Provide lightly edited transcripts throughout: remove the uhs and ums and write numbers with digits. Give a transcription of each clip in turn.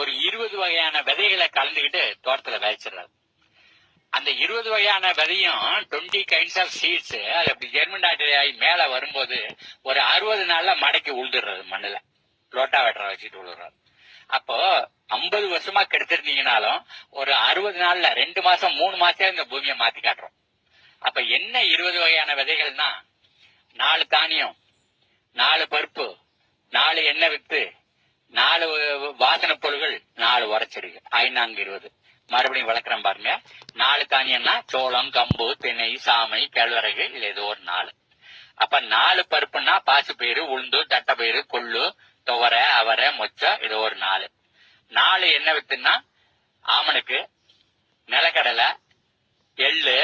ஒரு 20 வகையான விதைகளை கலந்துக்கிட்டு தோட்டத்துல விதைச்சிடுறாரு. அந்த 20 வகையான விதையும் 20 kinds of seeds அது அப்படி ஜெர்மினேட் ஆகி மேல வரும்போது ஒரு 60 நாள்ல மடக்கி உழுதுடுறது மண்ணுல. லோட்டா வெட்டரை வச்சுட்டு உழுறாரு. அப்போ 50 வருஷமா கெடுத்திருந்தீங்கனாலும் ஒரு 60 நாள்ல 2 மாசம் 3 மாசம் இந்த பூமியை மாத்தி காட்டுறோம். அப்ப என்ன 20 வகையான விதைகள்னா 4 தானியம், 4 பருப்பு, 4 எண்ணெய் வித்து, 4 வாசனை பொருள்கள், 4 உரச்செடிகள், 5×20. மறுபடியும் வளர்க்குறேன் பாருங்க. 4 தானியம்னா சோளம், கம்பு, திணை, சாமை, கேழ்வரகு, இது ஏதோ ஒரு 4. அப்ப 4 பருப்புன்னா பாசிப்பயிறு, உளுந்து, தட்டைப்பயிறு, கொள்ளு, துவரை, அவரை, மொச்சை, இது ஒரு 4. 4 எண்ணெய் வித்துன்னா ஆமணுக்கு, நிலக்கடலை, எள்ளு,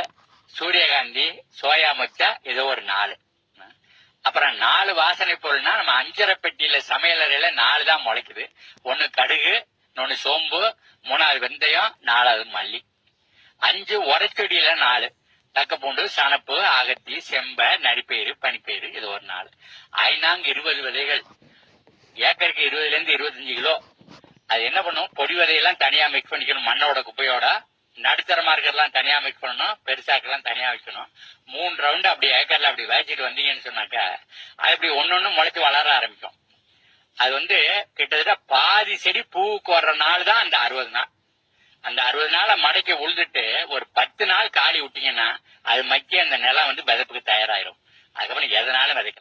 சூரியகாந்தி, சோயா மொச்சை, இது ஒரு 4. அப்புறம் 4 வாசனை பொருள்னா நம்ம 5.5 பெட்டியில சமையலறையில 4 தான் முளைக்குது. 1 கடுகு, 1 சோம்பு, 3வது வெந்தயம், 4வது மல்லி. 5 உரச்செடியில 4 தக்கப்பூண்டு, சணப்பு, அகத்தி, செம்ப, நரிப்பயிறு, பனிப்பயிறு, இது ஒரு 4. 5×20 விதைகள், ஏக்கருக்கு 20 to 25 கிலோ. அது என்ன பண்ணும், பொடி விதையெல்லாம் தனியா மிக்ஸ் பண்ணிக்கணும் மண்ணோட குப்பையோட. நடுத்தரமா இருக்கிறதெல்லாம் தனியா மிக்ஸ் பண்ணணும், பெருசாக்கெல்லாம் தனியா வைக்கணும். 3 ரவுண்டு அப்படி ஏக்கர்ல அப்படி வச்சுட்டு வந்தீங்கன்னு சொன்னாக்கா அது அப்படி ஒன்னொன்னு முளைச்சு வளர ஆரம்பிக்கும். அது கிட்டத்தட்ட பாதி செடி பூவுக்கு வர்ற நாள் தான் அந்த 60 நாள். அந்த 60 நாளை மடக்கி உழுதுட்டு ஒரு 10 நாள் காலி விட்டீங்கன்னா அது மக்கி அந்த நிலம் விதைப்புக்கு தயாராயிரும். அதுக்கப்புறம் எதனாலும் விதைக்கலாம்.